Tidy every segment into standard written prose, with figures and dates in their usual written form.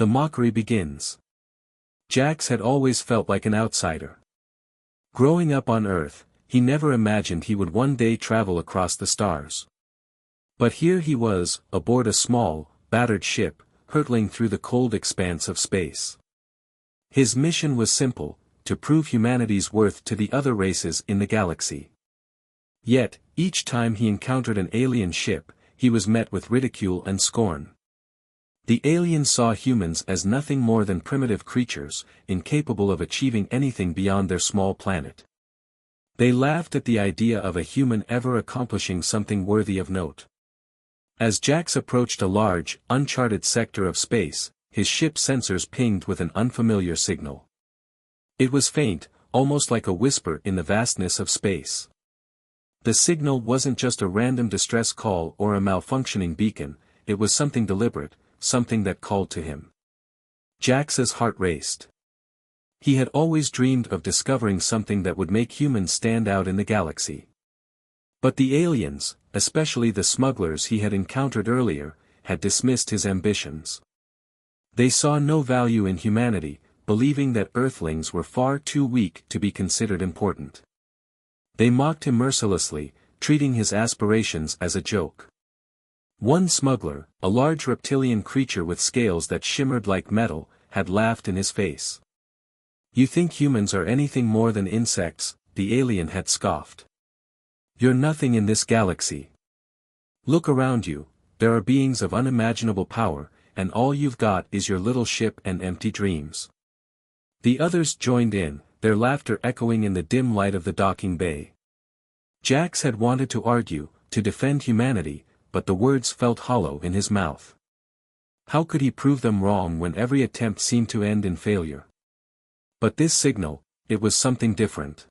The mockery begins. Jax had always felt like an outsider. Growing up on Earth, he never imagined he would one day travel across the stars. But here he was, aboard a small, battered ship, hurtling through the cold expanse of space. His mission was simple, to prove humanity's worth to the other races in the galaxy. Yet, each time he encountered an alien ship, he was met with ridicule and scorn. The aliens saw humans as nothing more than primitive creatures, incapable of achieving anything beyond their small planet. They laughed at the idea of a human ever accomplishing something worthy of note. As Jax approached a large, uncharted sector of space, his ship's sensors pinged with an unfamiliar signal. It was faint, almost like a whisper in the vastness of space. The signal wasn't just a random distress call or a malfunctioning beacon, it was something deliberate, something that called to him. Jax's heart raced. He had always dreamed of discovering something that would make humans stand out in the galaxy. But the aliens, especially the smugglers he had encountered earlier, had dismissed his ambitions. They saw no value in humanity, believing that Earthlings were far too weak to be considered important. They mocked him mercilessly, treating his aspirations as a joke. One smuggler, a large reptilian creature with scales that shimmered like metal, had laughed in his face. "You think humans are anything more than insects," the alien had scoffed. "You're nothing in this galaxy. Look around you, there are beings of unimaginable power, and all you've got is your little ship and empty dreams." The others joined in, their laughter echoing in the dim light of the docking bay. Jax had wanted to argue, to defend humanity, but the words felt hollow in his mouth. How could he prove them wrong when every attempt seemed to end in failure? But this signal, it was something different.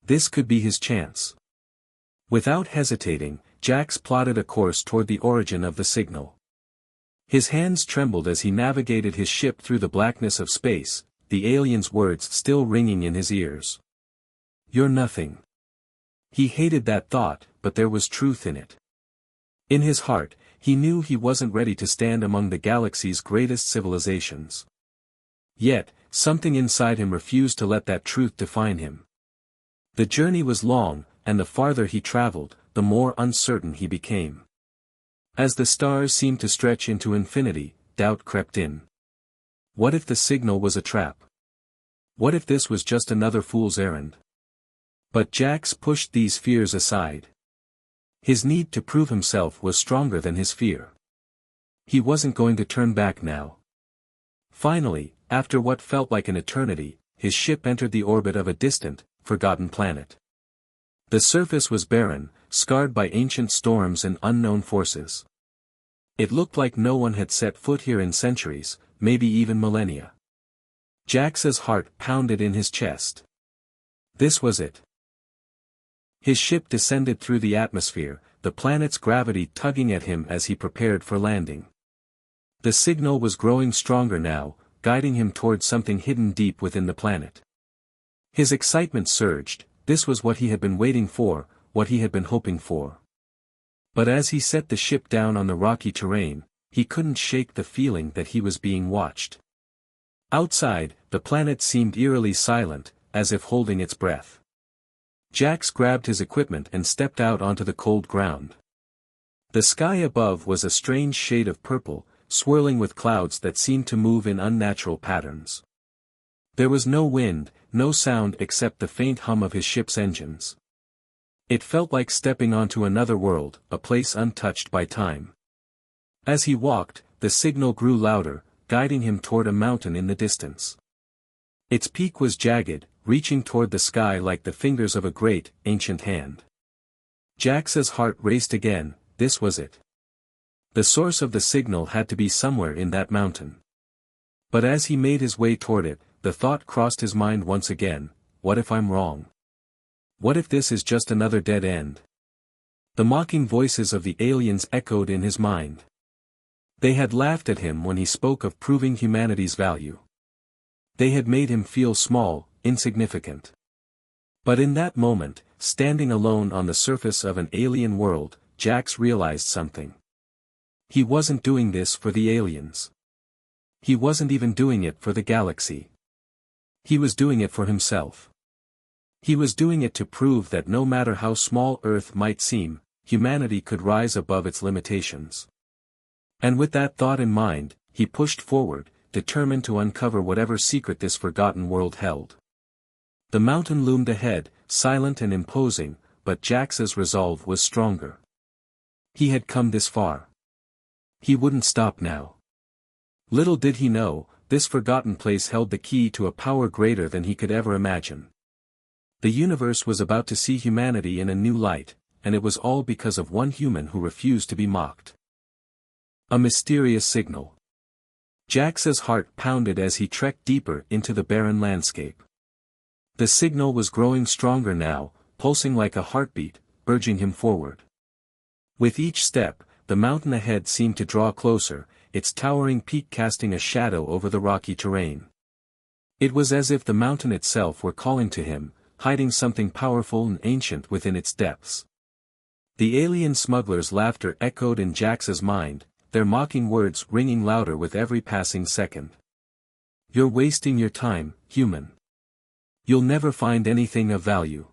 This could be his chance. Without hesitating, Jax plotted a course toward the origin of the signal. His hands trembled as he navigated his ship through the blackness of space, the alien's words still ringing in his ears. "You're nothing." He hated that thought, but there was truth in it. In his heart, he knew he wasn't ready to stand among the galaxy's greatest civilizations. Yet, something inside him refused to let that truth define him. The journey was long, and the farther he traveled, the more uncertain he became. As the stars seemed to stretch into infinity, doubt crept in. What if the signal was a trap? What if this was just another fool's errand? But Jax pushed these fears aside. His need to prove himself was stronger than his fear. He wasn't going to turn back now. Finally, after what felt like an eternity, his ship entered the orbit of a distant, forgotten planet. The surface was barren, scarred by ancient storms and unknown forces. It looked like no one had set foot here in centuries, maybe even millennia. Jax's heart pounded in his chest. This was it. His ship descended through the atmosphere, the planet's gravity tugging at him as he prepared for landing. The signal was growing stronger now, guiding him towards something hidden deep within the planet. His excitement surged, this was what he had been waiting for, what he had been hoping for. But as he set the ship down on the rocky terrain, he couldn't shake the feeling that he was being watched. Outside, the planet seemed eerily silent, as if holding its breath. Jax grabbed his equipment and stepped out onto the cold ground. The sky above was a strange shade of purple, swirling with clouds that seemed to move in unnatural patterns. There was no wind, no sound except the faint hum of his ship's engines. It felt like stepping onto another world, a place untouched by time. As he walked, the signal grew louder, guiding him toward a mountain in the distance. Its peak was jagged, reaching toward the sky like the fingers of a great, ancient hand. Jax's heart raced again, this was it. The source of the signal had to be somewhere in that mountain. But as he made his way toward it, the thought crossed his mind once again, what if I'm wrong? What if this is just another dead end? The mocking voices of the aliens echoed in his mind. They had laughed at him when he spoke of proving humanity's value. They had made him feel small, insignificant. But in that moment, standing alone on the surface of an alien world, Jax realized something. He wasn't doing this for the aliens. He wasn't even doing it for the galaxy. He was doing it for himself. He was doing it to prove that no matter how small Earth might seem, humanity could rise above its limitations. And with that thought in mind, he pushed forward, determined to uncover whatever secret this forgotten world held. The mountain loomed ahead, silent and imposing, but Jax's resolve was stronger. He had come this far. He wouldn't stop now. Little did he know, this forgotten place held the key to a power greater than he could ever imagine. The universe was about to see humanity in a new light, and it was all because of one human who refused to be mocked. A mysterious signal. Jax's heart pounded as he trekked deeper into the barren landscape. The signal was growing stronger now, pulsing like a heartbeat, urging him forward. With each step, the mountain ahead seemed to draw closer, its towering peak casting a shadow over the rocky terrain. It was as if the mountain itself were calling to him, hiding something powerful and ancient within its depths. The alien smuggler's laughter echoed in Jax's mind, their mocking words ringing louder with every passing second. "You're wasting your time, human. You'll never find anything of value."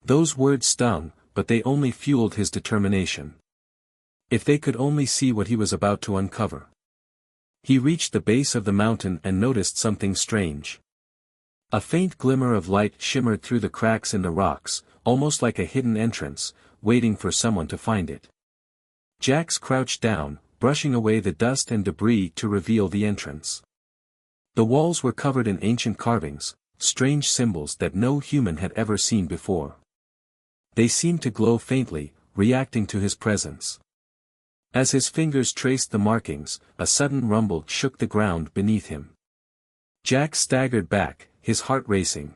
Those words stung, but they only fueled his determination. If they could only see what he was about to uncover. He reached the base of the mountain and noticed something strange. A faint glimmer of light shimmered through the cracks in the rocks, almost like a hidden entrance, waiting for someone to find it. Jax crouched down, brushing away the dust and debris to reveal the entrance. The walls were covered in ancient carvings, strange symbols that no human had ever seen before. They seemed to glow faintly, reacting to his presence. As his fingers traced the markings, a sudden rumble shook the ground beneath him. Jax staggered back, his heart racing.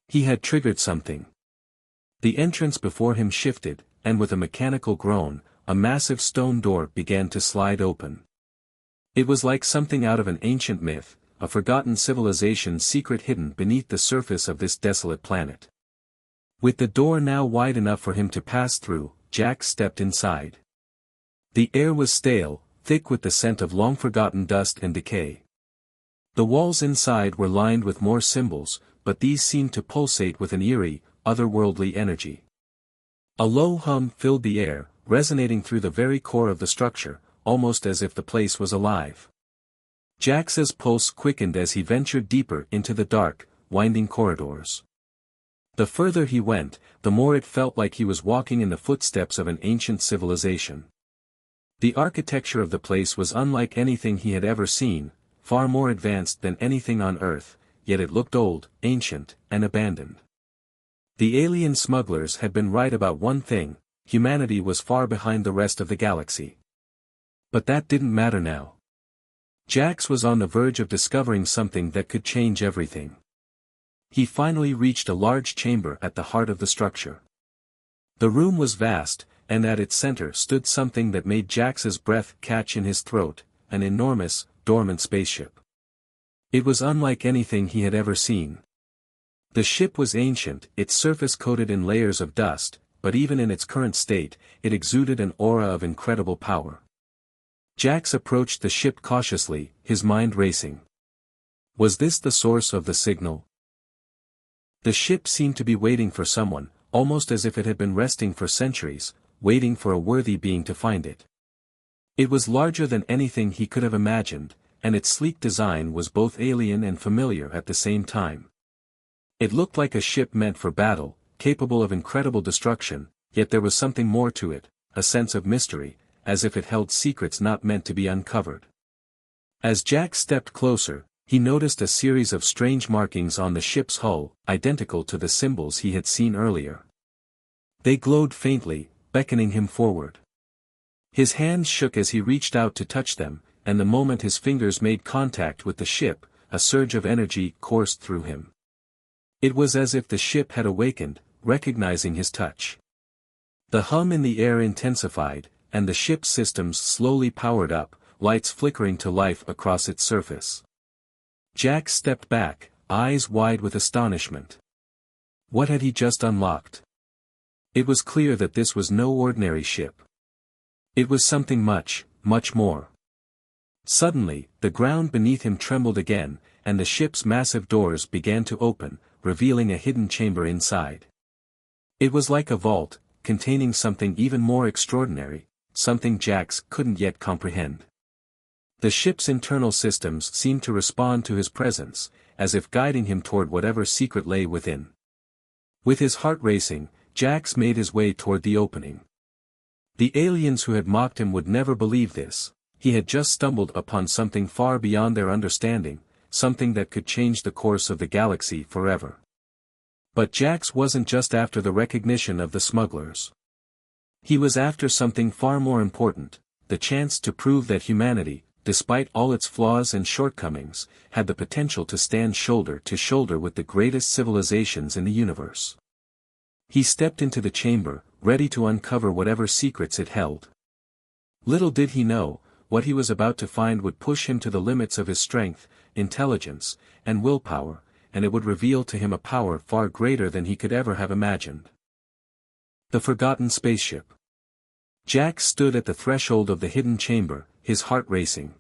He had triggered something. The entrance before him shifted, and with a mechanical groan, a massive stone door began to slide open. It was like something out of an ancient myth, a forgotten civilization's secret hidden beneath the surface of this desolate planet. With the door now wide enough for him to pass through, Jax stepped inside. The air was stale, thick with the scent of long-forgotten dust and decay. The walls inside were lined with more symbols, but these seemed to pulsate with an eerie, otherworldly energy. A low hum filled the air, resonating through the very core of the structure, almost as if the place was alive. Jax's pulse quickened as he ventured deeper into the dark, winding corridors. The further he went, the more it felt like he was walking in the footsteps of an ancient civilization. The architecture of the place was unlike anything he had ever seen, far more advanced than anything on Earth, yet it looked old, ancient, and abandoned. The alien smugglers had been right about one thing: humanity was far behind the rest of the galaxy. But that didn't matter now. Jax was on the verge of discovering something that could change everything. He finally reached a large chamber at the heart of the structure. The room was vast, and at its center stood something that made Jax's breath catch in his throat, an enormous, dormant spaceship. It was unlike anything he had ever seen. The ship was ancient, its surface coated in layers of dust, but even in its current state, it exuded an aura of incredible power. Jax approached the ship cautiously, his mind racing. Was this the source of the signal? The ship seemed to be waiting for someone, almost as if it had been resting for centuries, waiting for a worthy being to find it. It was larger than anything he could have imagined, and its sleek design was both alien and familiar at the same time. It looked like a ship meant for battle, capable of incredible destruction, yet there was something more to it, a sense of mystery, as if it held secrets not meant to be uncovered. As Jax stepped closer, he noticed a series of strange markings on the ship's hull, identical to the symbols he had seen earlier. They glowed faintly, beckoning him forward. His hands shook as he reached out to touch them, and the moment his fingers made contact with the ship, a surge of energy coursed through him. It was as if the ship had awakened, recognizing his touch. The hum in the air intensified, and the ship's systems slowly powered up, lights flickering to life across its surface. Jax stepped back, eyes wide with astonishment. What had he just unlocked? It was clear that this was no ordinary ship. It was something much, much more. Suddenly, the ground beneath him trembled again, and the ship's massive doors began to open, revealing a hidden chamber inside. It was like a vault, containing something even more extraordinary, something Jax couldn't yet comprehend. The ship's internal systems seemed to respond to his presence, as if guiding him toward whatever secret lay within. With his heart racing, Jax made his way toward the opening. The aliens who had mocked him would never believe this. He had just stumbled upon something far beyond their understanding, something that could change the course of the galaxy forever. But Jax wasn't just after the recognition of the smugglers. He was after something far more important, the chance to prove that humanity, despite all its flaws and shortcomings, had the potential to stand shoulder to shoulder with the greatest civilizations in the universe. He stepped into the chamber, ready to uncover whatever secrets it held. Little did he know, what he was about to find would push him to the limits of his strength, intelligence, and willpower, and it would reveal to him a power far greater than he could ever have imagined. The forgotten spaceship. Jax stood at the threshold of the hidden chamber, his heart racing.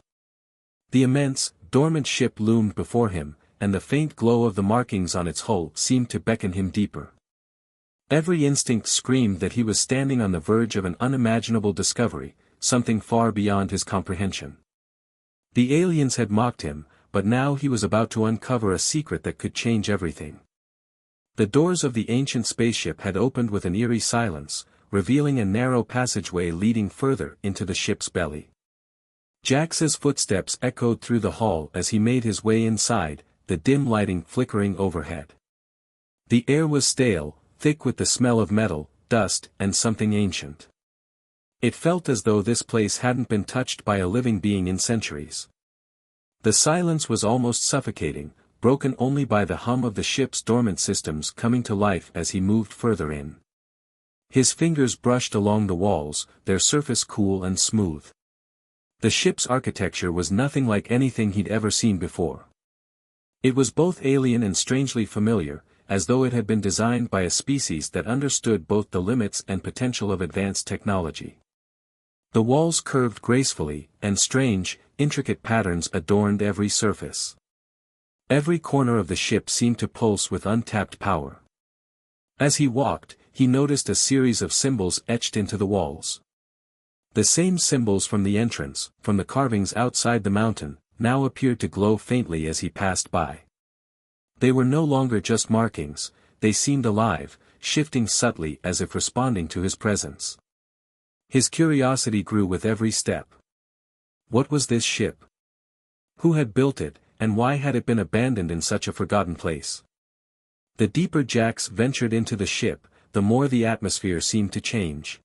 The immense, dormant ship loomed before him, and the faint glow of the markings on its hull seemed to beckon him deeper. Every instinct screamed that he was standing on the verge of an unimaginable discovery, something far beyond his comprehension. The aliens had mocked him, but now he was about to uncover a secret that could change everything. The doors of the ancient spaceship had opened with an eerie silence, revealing a narrow passageway leading further into the ship's belly. Jax's footsteps echoed through the hall as he made his way inside, the dim lighting flickering overhead. The air was stale, thick with the smell of metal, dust, and something ancient. It felt as though this place hadn't been touched by a living being in centuries. The silence was almost suffocating, broken only by the hum of the ship's dormant systems coming to life as he moved further in. His fingers brushed along the walls, their surface cool and smooth. The ship's architecture was nothing like anything he'd ever seen before. It was both alien and strangely familiar, as though it had been designed by a species that understood both the limits and potential of advanced technology. The walls curved gracefully, and strange, intricate patterns adorned every surface. Every corner of the ship seemed to pulse with untapped power. As he walked, he noticed a series of symbols etched into the walls. The same symbols from the entrance, from the carvings outside the mountain, now appeared to glow faintly as he passed by. They were no longer just markings, they seemed alive, shifting subtly as if responding to his presence. His curiosity grew with every step. What was this ship? Who had built it, and why had it been abandoned in such a forgotten place? The deeper Jax ventured into the ship, the more the atmosphere seemed to change.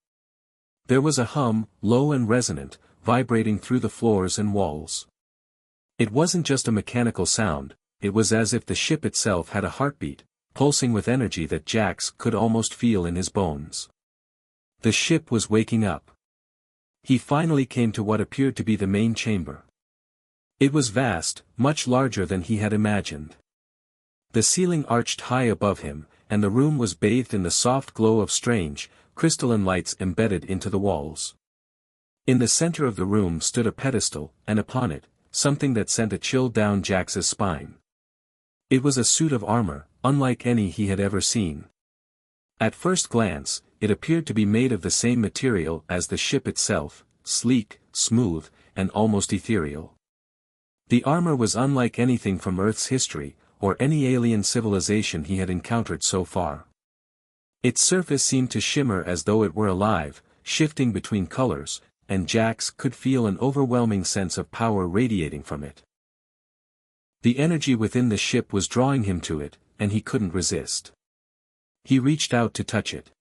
There was a hum, low and resonant, vibrating through the floors and walls. It wasn't just a mechanical sound, it was as if the ship itself had a heartbeat, pulsing with energy that Jax could almost feel in his bones. The ship was waking up. He finally came to what appeared to be the main chamber. It was vast, much larger than he had imagined. The ceiling arched high above him, and the room was bathed in the soft glow of strange, crystalline lights embedded into the walls. In the center of the room stood a pedestal, and upon it, something that sent a chill down Jax's spine. It was a suit of armor, unlike any he had ever seen. At first glance, it appeared to be made of the same material as the ship itself, sleek, smooth, and almost ethereal. The armor was unlike anything from Earth's history, or any alien civilization he had encountered so far. Its surface seemed to shimmer as though it were alive, shifting between colors, and Jax could feel an overwhelming sense of power radiating from it. The energy within the ship was drawing him to it, and he couldn't resist. He reached out to touch it.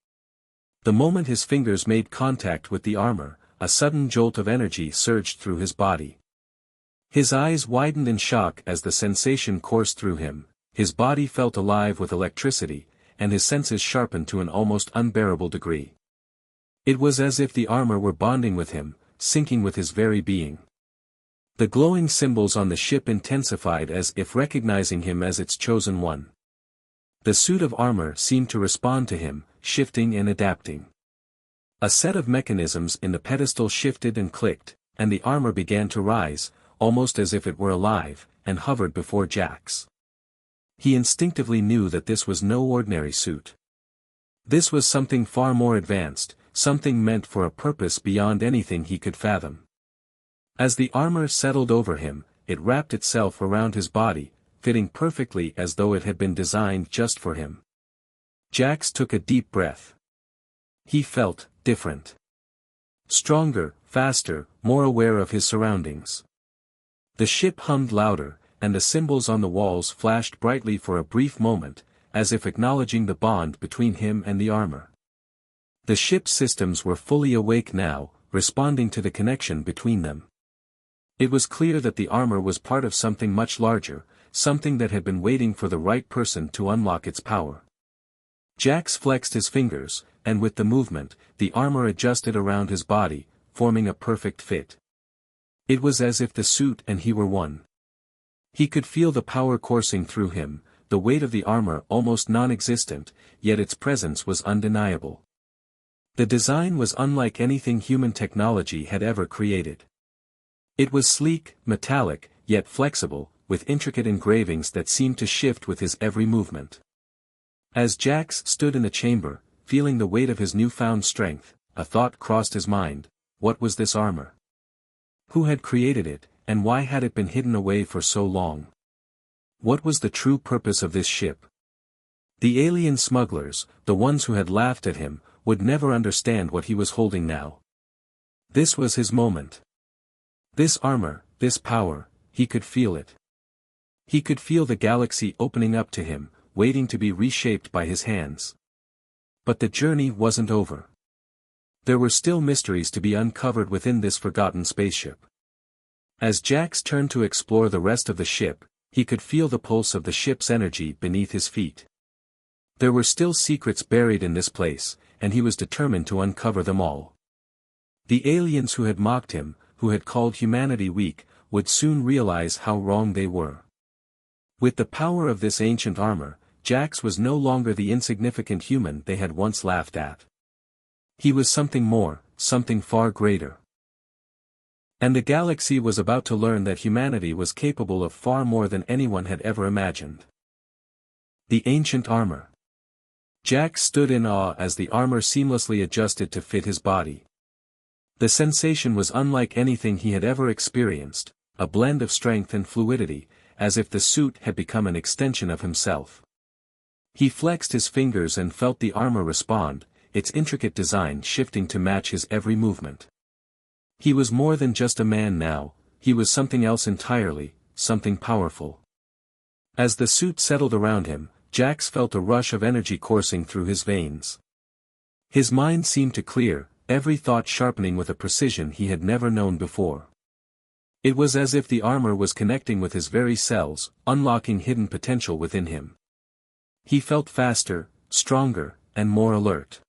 The moment his fingers made contact with the armor, a sudden jolt of energy surged through his body. His eyes widened in shock as the sensation coursed through him, his body felt alive with electricity, and his senses sharpened to an almost unbearable degree. It was as if the armor were bonding with him, syncing with his very being. The glowing symbols on the ship intensified as if recognizing him as its chosen one. The suit of armor seemed to respond to him, shifting and adapting. A set of mechanisms in the pedestal shifted and clicked, and the armor began to rise, almost as if it were alive, and hovered before Jax. He instinctively knew that this was no ordinary suit. This was something far more advanced, something meant for a purpose beyond anything he could fathom. As the armor settled over him, it wrapped itself around his body, fitting perfectly as though it had been designed just for him. Jax took a deep breath. He felt different. Stronger, faster, more aware of his surroundings. The ship hummed louder, and the symbols on the walls flashed brightly for a brief moment, as if acknowledging the bond between him and the armor. The ship's systems were fully awake now, responding to the connection between them. It was clear that the armor was part of something much larger, something that had been waiting for the right person to unlock its power. Jax flexed his fingers, and with the movement, the armor adjusted around his body, forming a perfect fit. It was as if the suit and he were one. He could feel the power coursing through him, the weight of the armor almost non-existent, yet its presence was undeniable. The design was unlike anything human technology had ever created. It was sleek, metallic, yet flexible, with intricate engravings that seemed to shift with his every movement. As Jax stood in the chamber, feeling the weight of his newfound strength, a thought crossed his mind: what was this armor? Who had created it, and why had it been hidden away for so long? What was the true purpose of this ship? The alien smugglers, the ones who had laughed at him, would never understand what he was holding now. This was his moment. This armor, this power, he could feel it. He could feel the galaxy opening up to him, waiting to be reshaped by his hands. But the journey wasn't over. There were still mysteries to be uncovered within this forgotten spaceship. As Jax turned to explore the rest of the ship, he could feel the pulse of the ship's energy beneath his feet. There were still secrets buried in this place, and he was determined to uncover them all. The aliens who had mocked him, who had called humanity weak, would soon realize how wrong they were. With the power of this ancient armor, Jax was no longer the insignificant human they had once laughed at. He was something more, something far greater. And the galaxy was about to learn that humanity was capable of far more than anyone had ever imagined. The ancient armor. Jax stood in awe as the armor seamlessly adjusted to fit his body. The sensation was unlike anything he had ever experienced, a blend of strength and fluidity, as if the suit had become an extension of himself. He flexed his fingers and felt the armor respond, its intricate design shifting to match his every movement. He was more than just a man now, he was something else entirely, something powerful. As the suit settled around him, Jax felt a rush of energy coursing through his veins. His mind seemed to clear, every thought sharpening with a precision he had never known before. It was as if the armor was connecting with his very cells, unlocking hidden potential within him. He felt faster, stronger, and more alert.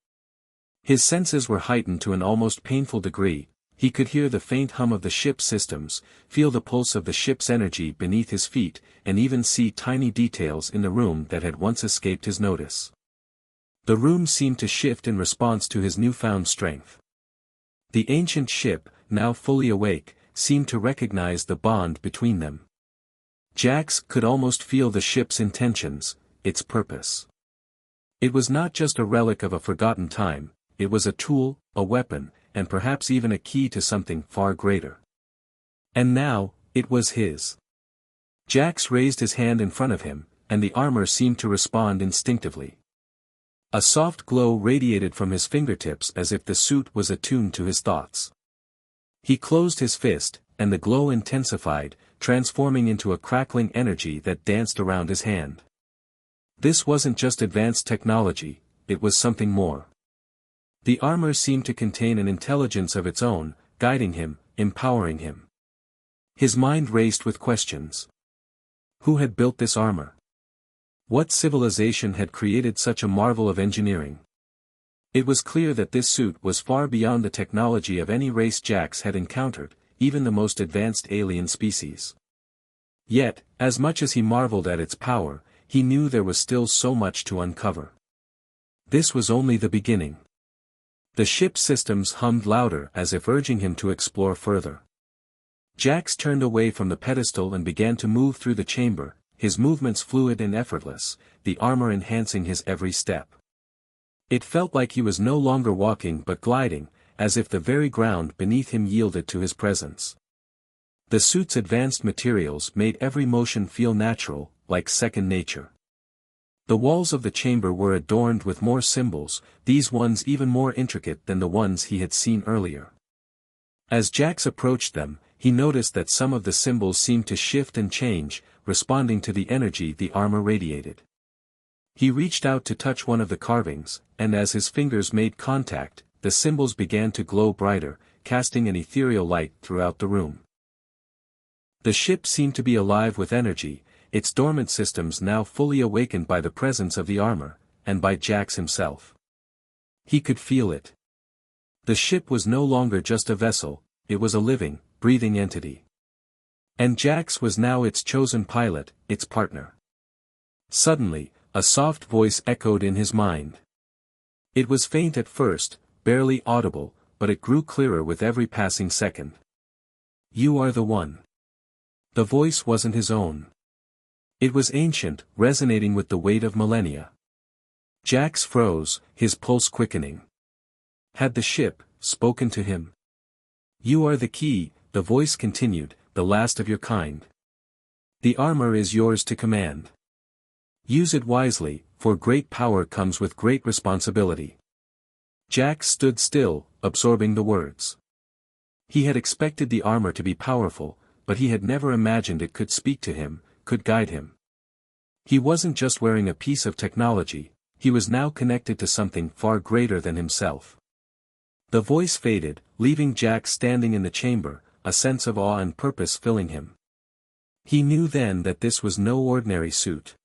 His senses were heightened to an almost painful degree. He could hear the faint hum of the ship's systems, feel the pulse of the ship's energy beneath his feet, and even see tiny details in the room that had once escaped his notice. The room seemed to shift in response to his newfound strength. The ancient ship, now fully awake, seemed to recognize the bond between them. Jax could almost feel the ship's intentions, its purpose. It was not just a relic of a forgotten time, it was a tool, a weapon, and perhaps even a key to something far greater. And now, it was his. Jax raised his hand in front of him, and the armor seemed to respond instinctively. A soft glow radiated from his fingertips as if the suit was attuned to his thoughts. He closed his fist, and the glow intensified, transforming into a crackling energy that danced around his hand. This wasn't just advanced technology, it was something more. The armor seemed to contain an intelligence of its own, guiding him, empowering him. His mind raced with questions. Who had built this armor? What civilization had created such a marvel of engineering? It was clear that this suit was far beyond the technology of any race Jax had encountered, even the most advanced alien species. Yet, as much as he marveled at its power, he knew there was still so much to uncover. This was only the beginning. The ship's systems hummed louder as if urging him to explore further. Jax turned away from the pedestal and began to move through the chamber, his movements fluid and effortless, the armor enhancing his every step. It felt like he was no longer walking but gliding, as if the very ground beneath him yielded to his presence. The suit's advanced materials made every motion feel natural, like second nature. The walls of the chamber were adorned with more symbols, these ones even more intricate than the ones he had seen earlier. As Jax approached them, he noticed that some of the symbols seemed to shift and change, responding to the energy the armor radiated. He reached out to touch one of the carvings, and as his fingers made contact, the symbols began to glow brighter, casting an ethereal light throughout the room. The ship seemed to be alive with energy, its dormant systems now fully awakened by the presence of the armor, and by Jax himself. He could feel it. The ship was no longer just a vessel, it was a living, breathing entity. And Jax was now its chosen pilot, its partner. Suddenly, a soft voice echoed in his mind. It was faint at first, barely audible, but it grew clearer with every passing second. "You are the one." The voice wasn't his own. It was ancient, resonating with the weight of millennia. Jax froze, his pulse quickening. Had the ship spoken to him? "You are the key," the voice continued, "the last of your kind. The armor is yours to command. Use it wisely, for great power comes with great responsibility." Jax stood still, absorbing the words. He had expected the armor to be powerful, but he had never imagined it could speak to him, could guide him. He wasn't just wearing a piece of technology, he was now connected to something far greater than himself. The voice faded, leaving Jax standing in the chamber, a sense of awe and purpose filling him. He knew then that this was no ordinary suit.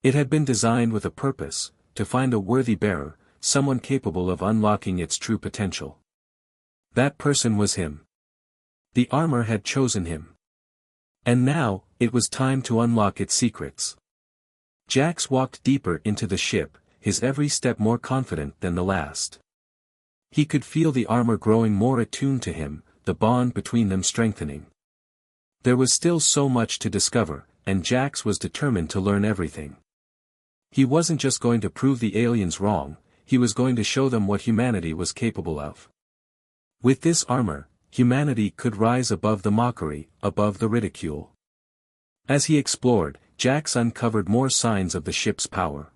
It had been designed with a purpose, to find a worthy bearer, someone capable of unlocking its true potential. That person was him. The armor had chosen him. And now, it was time to unlock its secrets. Jax walked deeper into the ship, his every step more confident than the last. He could feel the armor growing more attuned to him, the bond between them strengthening. There was still so much to discover, and Jax was determined to learn everything. He wasn't just going to prove the aliens wrong, he was going to show them what humanity was capable of. With this armor, humanity could rise above the mockery, above the ridicule. As he explored, Jax uncovered more signs of the ship's power.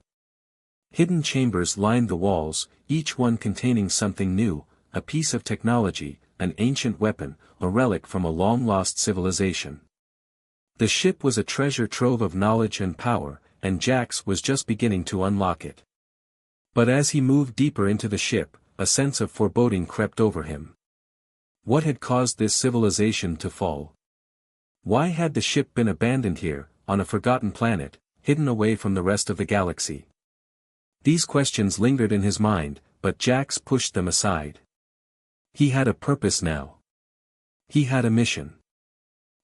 Hidden chambers lined the walls, each one containing something new, a piece of technology, an ancient weapon, a relic from a long-lost civilization. The ship was a treasure trove of knowledge and power, and Jax was just beginning to unlock it. But as he moved deeper into the ship, a sense of foreboding crept over him. What had caused this civilization to fall? Why had the ship been abandoned here, on a forgotten planet, hidden away from the rest of the galaxy? These questions lingered in his mind, but Jax pushed them aside. He had a purpose now. He had a mission.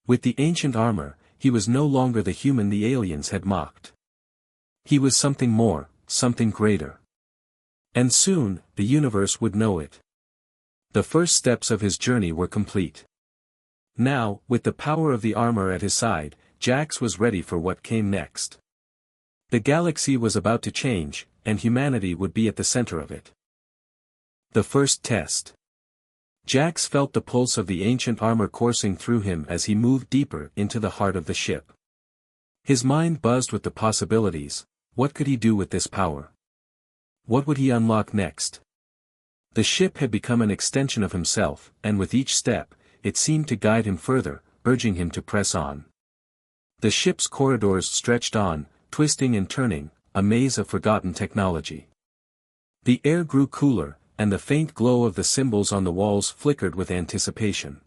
With the ancient armor, he was no longer the human the aliens had mocked. He was something more, something greater. And soon, the universe would know it. The first steps of his journey were complete. Now, with the power of the armor at his side, Jax was ready for what came next. The galaxy was about to change, and humanity would be at the center of it. The first test. Jax felt the pulse of the ancient armor coursing through him as he moved deeper into the heart of the ship. His mind buzzed with the possibilities. What could he do with this power? What would he unlock next? The ship had become an extension of himself, and with each step, it seemed to guide him further, urging him to press on. The ship's corridors stretched on, twisting and turning, a maze of forgotten technology. The air grew cooler, and the faint glow of the symbols on the walls flickered with anticipation.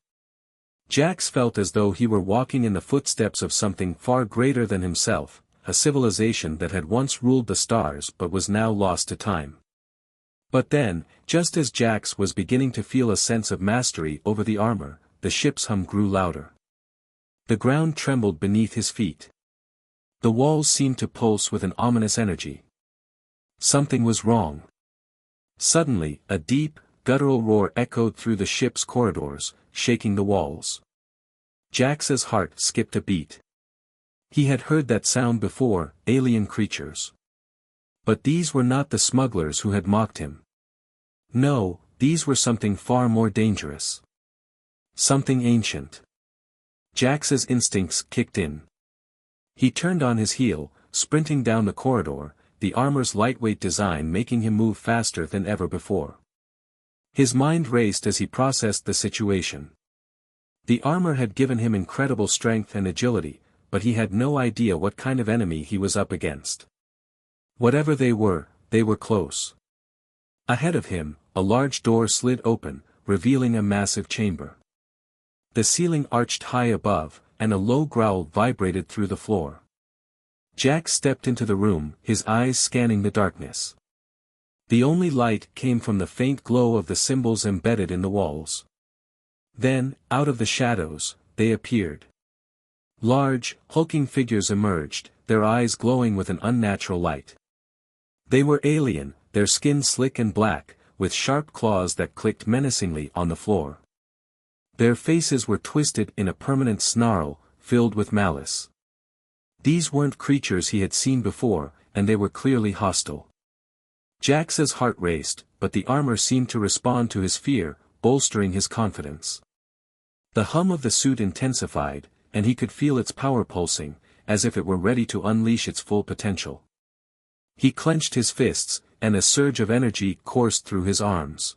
Jax felt as though he were walking in the footsteps of something far greater than himself, a civilization that had once ruled the stars but was now lost to time. But then, just as Jax was beginning to feel a sense of mastery over the armor, the ship's hum grew louder. The ground trembled beneath his feet. The walls seemed to pulse with an ominous energy. Something was wrong. Suddenly, a deep, guttural roar echoed through the ship's corridors, shaking the walls. Jax's heart skipped a beat. He had heard that sound before, alien creatures. But these were not the smugglers who had mocked him. No, these were something far more dangerous. Something ancient. Jax's instincts kicked in. He turned on his heel, sprinting down the corridor, the armor's lightweight design making him move faster than ever before. His mind raced as he processed the situation. The armor had given him incredible strength and agility, but he had no idea what kind of enemy he was up against. Whatever they were close. Ahead of him, a large door slid open, revealing a massive chamber. The ceiling arched high above, and a low growl vibrated through the floor. Jax stepped into the room, his eyes scanning the darkness. The only light came from the faint glow of the symbols embedded in the walls. Then, out of the shadows, they appeared. Large, hulking figures emerged, their eyes glowing with an unnatural light. They were alien, their skin slick and black, with sharp claws that clicked menacingly on the floor. Their faces were twisted in a permanent snarl, filled with malice. These weren't creatures he had seen before, and they were clearly hostile. Jax's heart raced, but the armor seemed to respond to his fear, bolstering his confidence. The hum of the suit intensified, and he could feel its power pulsing, as if it were ready to unleash its full potential. He clenched his fists, and a surge of energy coursed through his arms.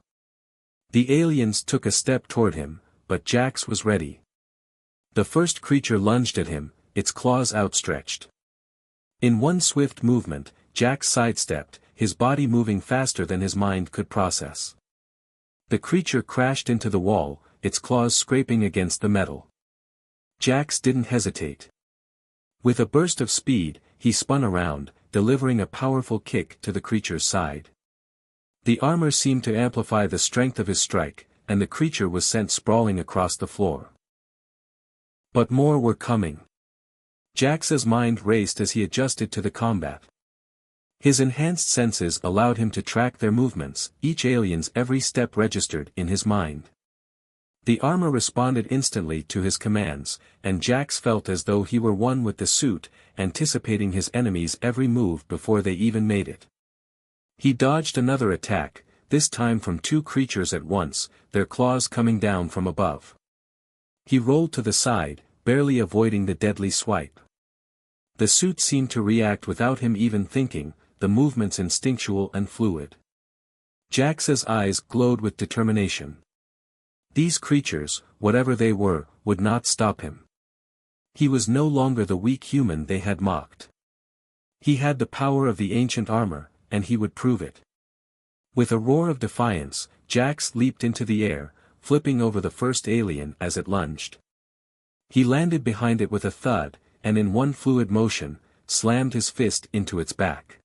The aliens took a step toward him, but Jax was ready. The first creature lunged at him, its claws outstretched. In one swift movement, Jax sidestepped, his body moving faster than his mind could process. The creature crashed into the wall, its claws scraping against the metal. Jax didn't hesitate. With a burst of speed, he spun around, delivering a powerful kick to the creature's side. The armor seemed to amplify the strength of his strike, and the creature was sent sprawling across the floor. But more were coming. Jax's mind raced as he adjusted to the combat. His enhanced senses allowed him to track their movements, each alien's every step registered in his mind. The armor responded instantly to his commands, and Jax felt as though he were one with the suit, anticipating his enemy's every move before they even made it. He dodged another attack, this time from two creatures at once, their claws coming down from above. He rolled to the side, barely avoiding the deadly swipe. The suit seemed to react without him even thinking, the movements instinctual and fluid. Jax's eyes glowed with determination. These creatures, whatever they were, would not stop him. He was no longer the weak human they had mocked. He had the power of the ancient armor, and he would prove it. With a roar of defiance, Jax leaped into the air, flipping over the first alien as it lunged. He landed behind it with a thud, and in one fluid motion, slammed his fist into its back.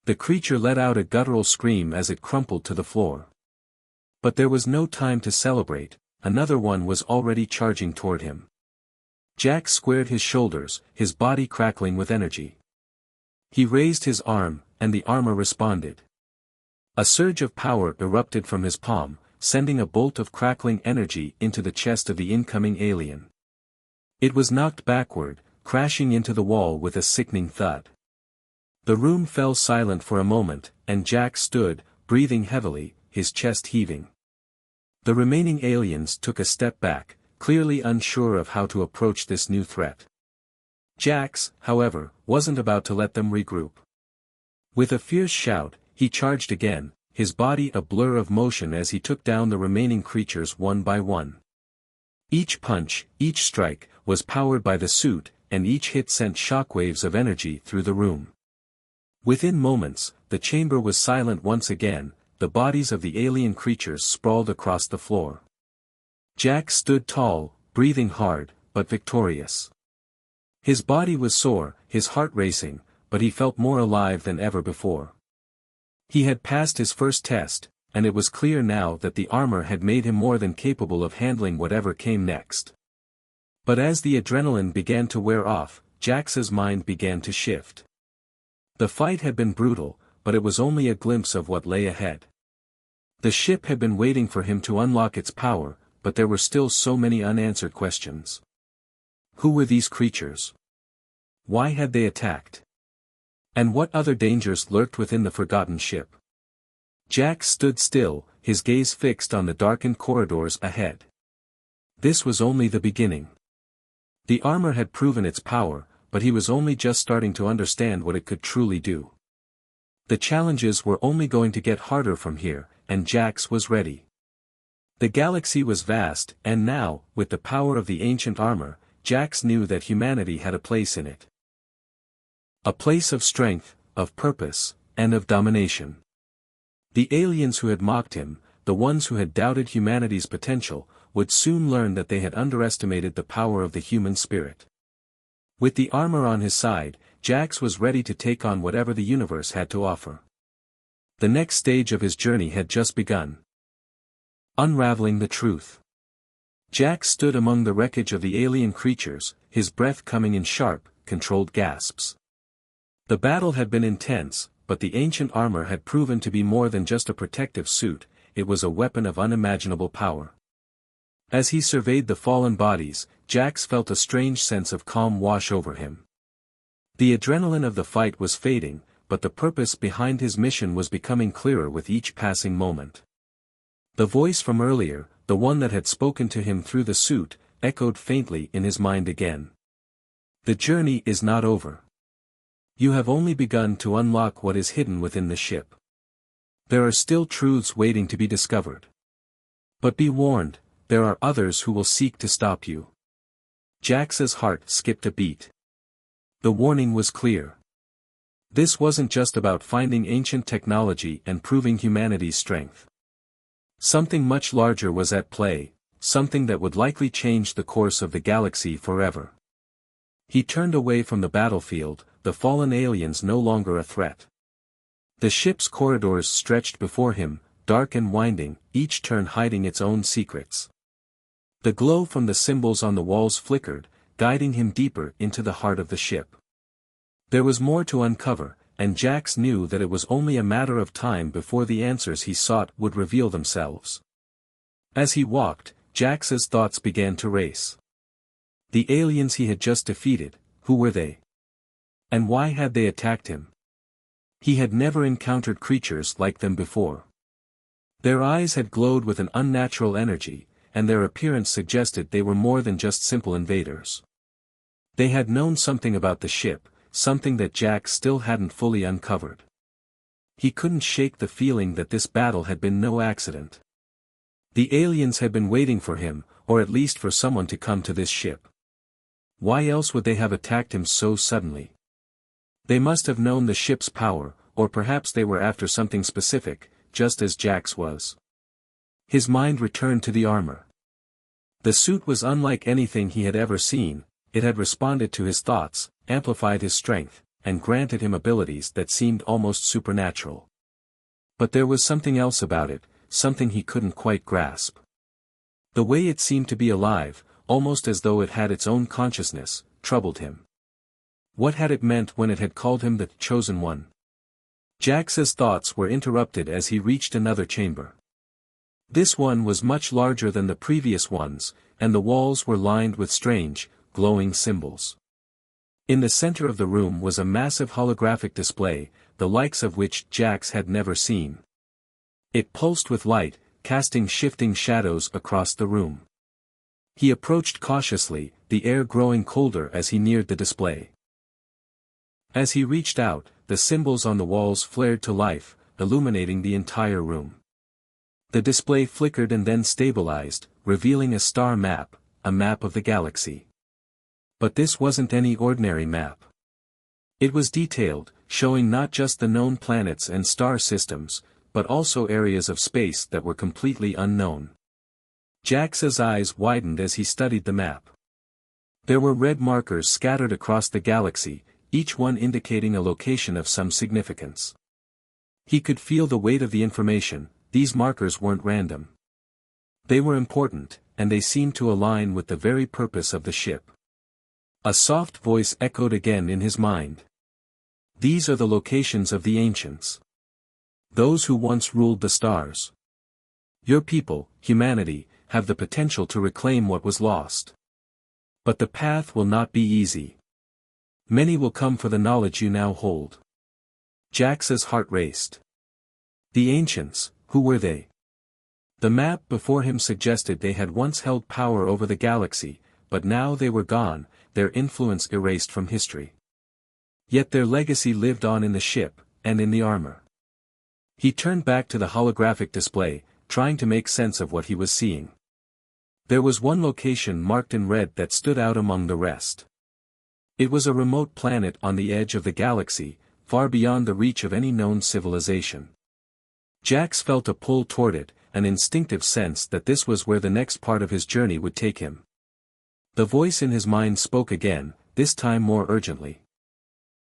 The creature let out a guttural scream as it crumpled to the floor. But there was no time to celebrate, another one was already charging toward him. Jax squared his shoulders, his body crackling with energy. He raised his arm, and the armor responded. A surge of power erupted from his palm, sending a bolt of crackling energy into the chest of the incoming alien. It was knocked backward, crashing into the wall with a sickening thud. The room fell silent for a moment, and Jax stood, breathing heavily, his chest heaving. The remaining aliens took a step back, clearly unsure of how to approach this new threat. Jax, however, wasn't about to let them regroup. With a fierce shout, he charged again, his body a blur of motion as he took down the remaining creatures one by one. Each punch, each strike, was powered by the suit, and each hit sent shockwaves of energy through the room. Within moments, the chamber was silent once again, the bodies of the alien creatures sprawled across the floor. Jax stood tall, breathing hard, but victorious. His body was sore, his heart racing, but he felt more alive than ever before. He had passed his first test, and it was clear now that the armor had made him more than capable of handling whatever came next. But as the adrenaline began to wear off, Jax's mind began to shift. The fight had been brutal, but it was only a glimpse of what lay ahead. The ship had been waiting for him to unlock its power, but there were still so many unanswered questions. Who were these creatures? Why had they attacked? And what other dangers lurked within the forgotten ship? Jax stood still, his gaze fixed on the darkened corridors ahead. This was only the beginning. The armor had proven its power, but he was only just starting to understand what it could truly do. The challenges were only going to get harder from here, and Jax was ready. The galaxy was vast, and now, with the power of the ancient armor, Jax knew that humanity had a place in it. A place of strength, of purpose, and of domination. The aliens who had mocked him, the ones who had doubted humanity's potential, would soon learn that they had underestimated the power of the human spirit. With the armor on his side, Jax was ready to take on whatever the universe had to offer. The next stage of his journey had just begun. Unraveling the truth. Jax stood among the wreckage of the alien creatures, his breath coming in sharp, controlled gasps. The battle had been intense, but the ancient armor had proven to be more than just a protective suit, it was a weapon of unimaginable power. As he surveyed the fallen bodies, Jax felt a strange sense of calm wash over him. The adrenaline of the fight was fading, but the purpose behind his mission was becoming clearer with each passing moment. The voice from earlier, the one that had spoken to him through the suit, echoed faintly in his mind again. The journey is not over. You have only begun to unlock what is hidden within the ship. There are still truths waiting to be discovered. But be warned, there are others who will seek to stop you. Jax's heart skipped a beat. The warning was clear. This wasn't just about finding ancient technology and proving humanity's strength. Something much larger was at play, something that would likely change the course of the galaxy forever. He turned away from the battlefield, the fallen aliens no longer a threat. The ship's corridors stretched before him, dark and winding, each turn hiding its own secrets. The glow from the symbols on the walls flickered, guiding him deeper into the heart of the ship. There was more to uncover, and Jax knew that it was only a matter of time before the answers he sought would reveal themselves. As he walked, Jax's thoughts began to race. The aliens he had just defeated, who were they? And why had they attacked him? He had never encountered creatures like them before. Their eyes had glowed with an unnatural energy, and their appearance suggested they were more than just simple invaders. They had known something about the ship, something that Jax still hadn't fully uncovered. He couldn't shake the feeling that this battle had been no accident. The aliens had been waiting for him, or at least for someone to come to this ship. Why else would they have attacked him so suddenly? They must have known the ship's power, or perhaps they were after something specific, just as Jax was. His mind returned to the armor. The suit was unlike anything he had ever seen, it had responded to his thoughts, amplified his strength, and granted him abilities that seemed almost supernatural. But there was something else about it, something he couldn't quite grasp. The way it seemed to be alive, almost as though it had its own consciousness, troubled him. What had it meant when it had called him the Chosen One? Jax's thoughts were interrupted as he reached another chamber. This one was much larger than the previous ones, and the walls were lined with strange, glowing symbols. In the center of the room was a massive holographic display, the likes of which Jax had never seen. It pulsed with light, casting shifting shadows across the room. He approached cautiously, the air growing colder as he neared the display. As he reached out, the symbols on the walls flared to life, illuminating the entire room. The display flickered and then stabilized, revealing a star map, a map of the galaxy. But this wasn't any ordinary map. It was detailed, showing not just the known planets and star systems, but also areas of space that were completely unknown. Jax's eyes widened as he studied the map. There were red markers scattered across the galaxy, each one indicating a location of some significance. He could feel the weight of the information, these markers weren't random. They were important, and they seemed to align with the very purpose of the ship. A soft voice echoed again in his mind. These are the locations of the ancients. Those who once ruled the stars. Your people, humanity, have the potential to reclaim what was lost. But the path will not be easy. Many will come for the knowledge you now hold. Jax's heart raced. The ancients, who were they? The map before him suggested they had once held power over the galaxy, but now they were gone, their influence erased from history. Yet their legacy lived on in the ship, and in the armor. He turned back to the holographic display, trying to make sense of what he was seeing. There was one location marked in red that stood out among the rest. It was a remote planet on the edge of the galaxy, far beyond the reach of any known civilization. Jax felt a pull toward it, an instinctive sense that this was where the next part of his journey would take him. The voice in his mind spoke again, this time more urgently.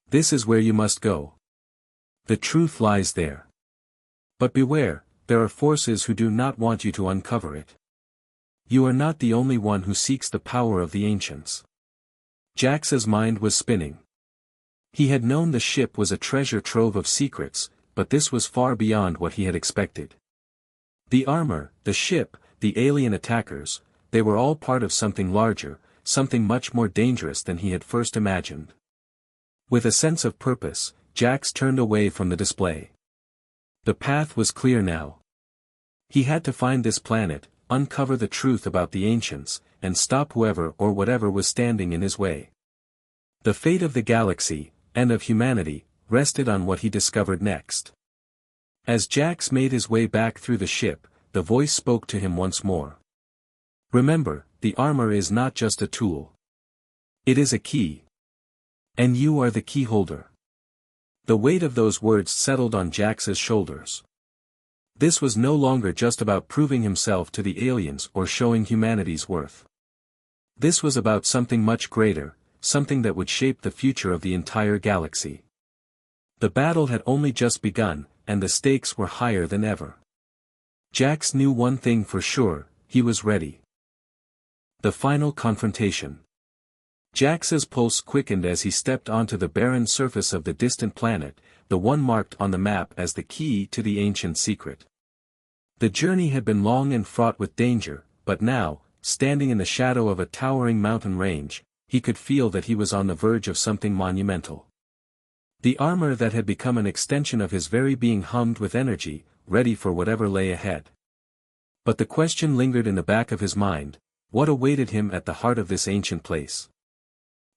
This is where you must go. The truth lies there. But beware, there are forces who do not want you to uncover it. You are not the only one who seeks the power of the ancients. Jax's mind was spinning. He had known the ship was a treasure trove of secrets, but this was far beyond what he had expected. The armor, the ship, the alien attackers, they were all part of something larger, something much more dangerous than he had first imagined. With a sense of purpose, Jax turned away from the display. The path was clear now. He had to find this planet, uncover the truth about the ancients, and stop whoever or whatever was standing in his way. The fate of the galaxy, and of humanity, rested on what he discovered next. As Jax made his way back through the ship, the voice spoke to him once more. Remember, the armor is not just a tool. It is a key. And you are the key holder. The weight of those words settled on Jax's shoulders. This was no longer just about proving himself to the aliens or showing humanity's worth. This was about something much greater, something that would shape the future of the entire galaxy. The battle had only just begun, and the stakes were higher than ever. Jax knew one thing for sure, he was ready. The final confrontation. Jax's pulse quickened as he stepped onto the barren surface of the distant planet, the one marked on the map as the key to the ancient secret. The journey had been long and fraught with danger, but now, standing in the shadow of a towering mountain range, he could feel that he was on the verge of something monumental. The armor that had become an extension of his very being hummed with energy, ready for whatever lay ahead. But the question lingered in the back of his mind, what awaited him at the heart of this ancient place?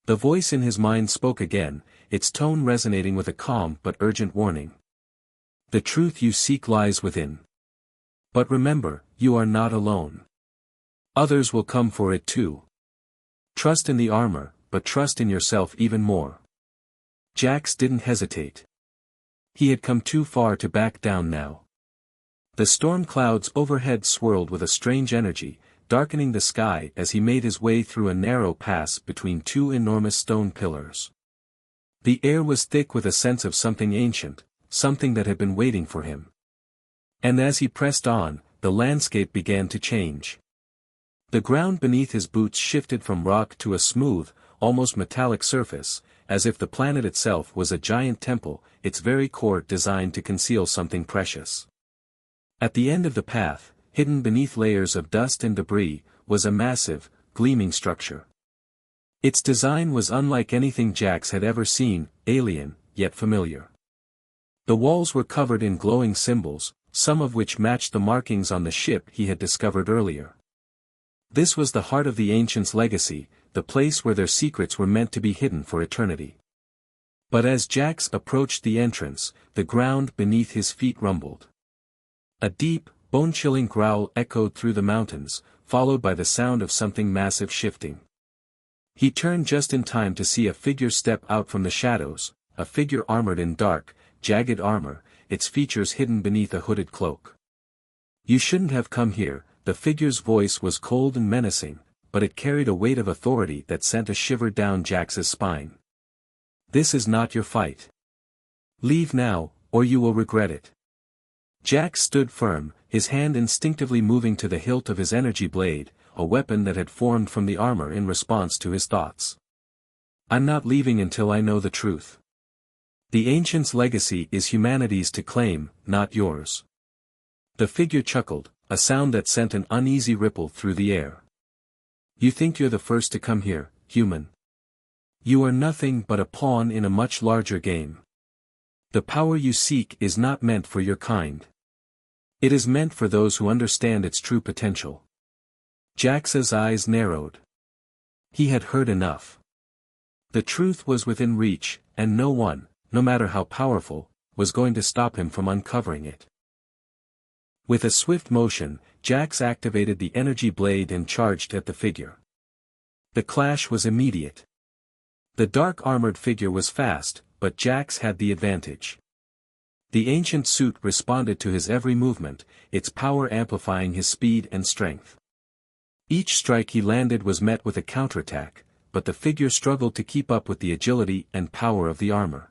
The voice in his mind spoke again, its tone resonating with a calm but urgent warning. The truth you seek lies within. But remember, you are not alone. Others will come for it too. Trust in the armor, but trust in yourself even more. Jax didn't hesitate. He had come too far to back down now. The storm clouds overhead swirled with a strange energy, darkening the sky as he made his way through a narrow pass between two enormous stone pillars. The air was thick with a sense of something ancient, something that had been waiting for him. And as he pressed on, the landscape began to change. The ground beneath his boots shifted from rock to a smooth, almost metallic surface, as if the planet itself was a giant temple, its very core designed to conceal something precious. At the end of the path, hidden beneath layers of dust and debris, was a massive, gleaming structure. Its design was unlike anything Jax had ever seen, alien, yet familiar. The walls were covered in glowing symbols, some of which matched the markings on the ship he had discovered earlier. This was the heart of the ancients' legacy, the place where their secrets were meant to be hidden for eternity. But as Jax approached the entrance, the ground beneath his feet rumbled. A deep, bone-chilling growl echoed through the mountains, followed by the sound of something massive shifting. He turned just in time to see a figure step out from the shadows, a figure armored in dark, jagged armor, its features hidden beneath a hooded cloak. You shouldn't have come here, the figure's voice was cold and menacing, but it carried a weight of authority that sent a shiver down Jax's spine. This is not your fight. Leave now, or you will regret it. Jax stood firm, his hand instinctively moving to the hilt of his energy blade, a weapon that had formed from the armor in response to his thoughts. I'm not leaving until I know the truth. The ancients' legacy is humanity's to claim, not yours. The figure chuckled, a sound that sent an uneasy ripple through the air. You think you're the first to come here, human? You are nothing but a pawn in a much larger game. The power you seek is not meant for your kind. It is meant for those who understand its true potential. Jax's eyes narrowed. He had heard enough. The truth was within reach, and no one, no matter how powerful, was going to stop him from uncovering it. With a swift motion, Jax activated the energy blade and charged at the figure. The clash was immediate. The dark armored figure was fast, but Jax had the advantage. The ancient suit responded to his every movement, its power amplifying his speed and strength. Each strike he landed was met with a counterattack, but the figure struggled to keep up with the agility and power of the armor.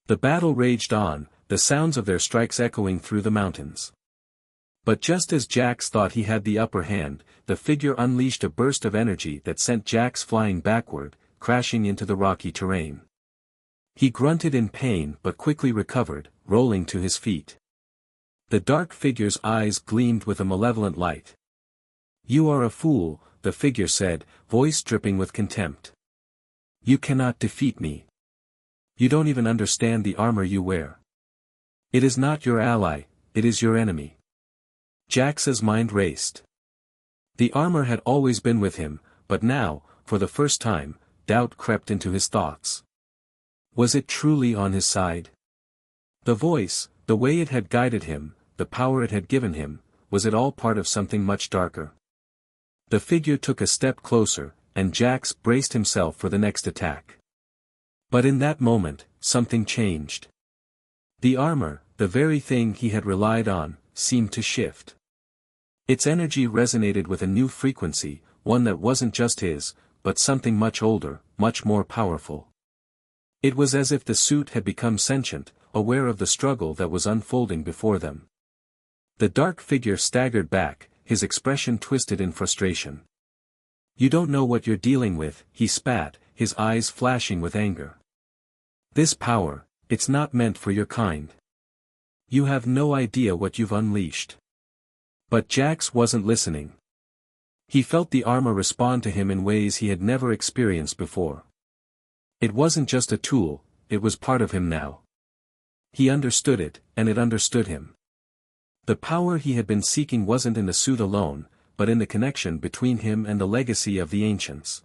The battle raged on, the sounds of their strikes echoing through the mountains. But just as Jax thought he had the upper hand, the figure unleashed a burst of energy that sent Jax flying backward, crashing into the rocky terrain. He grunted in pain but quickly recovered, rolling to his feet. The dark figure's eyes gleamed with a malevolent light. "You are a fool," the figure said, voice dripping with contempt. "You cannot defeat me. You don't even understand the armor you wear. It is not your ally, it is your enemy." Jax's mind raced. The armor had always been with him, but now, for the first time, doubt crept into his thoughts. Was it truly on his side? The voice, the way it had guided him, the power it had given him, was it all part of something much darker? The figure took a step closer, and Jax braced himself for the next attack. But in that moment, something changed. The armor, the very thing he had relied on, seemed to shift. Its energy resonated with a new frequency, one that wasn't just his, but something much older, much more powerful. It was as if the suit had become sentient, aware of the struggle that was unfolding before them. The dark figure staggered back, his expression twisted in frustration. "You don't know what you're dealing with," he spat, his eyes flashing with anger. "This power, it's not meant for your kind. You have no idea what you've unleashed." But Jax wasn't listening. He felt the armor respond to him in ways he had never experienced before. It wasn't just a tool, it was part of him now. He understood it, and it understood him. The power he had been seeking wasn't in the suit alone, but in the connection between him and the legacy of the ancients.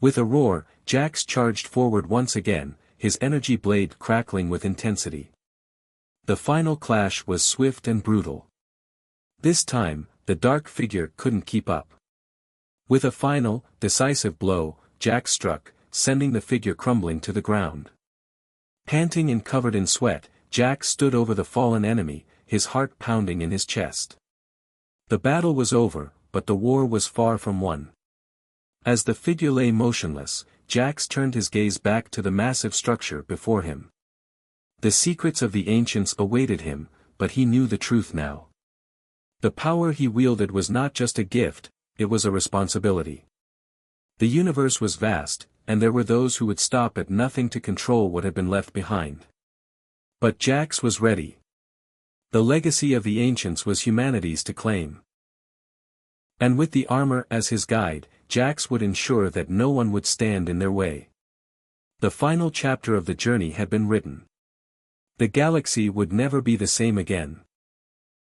With a roar, Jax charged forward once again, his energy blade crackling with intensity. The final clash was swift and brutal. This time, the dark figure couldn't keep up. With a final, decisive blow, Jax struck, sending the figure crumbling to the ground. Panting and covered in sweat, Jax stood over the fallen enemy, his heart pounding in his chest. The battle was over, but the war was far from won. As the figure lay motionless, Jax turned his gaze back to the massive structure before him. The secrets of the ancients awaited him, but he knew the truth now. The power he wielded was not just a gift, it was a responsibility. The universe was vast, and there were those who would stop at nothing to control what had been left behind. But Jax was ready. The legacy of the ancients was humanity's to claim. And with the armor as his guide, Jax would ensure that no one would stand in their way. The final chapter of the journey had been written. The galaxy would never be the same again.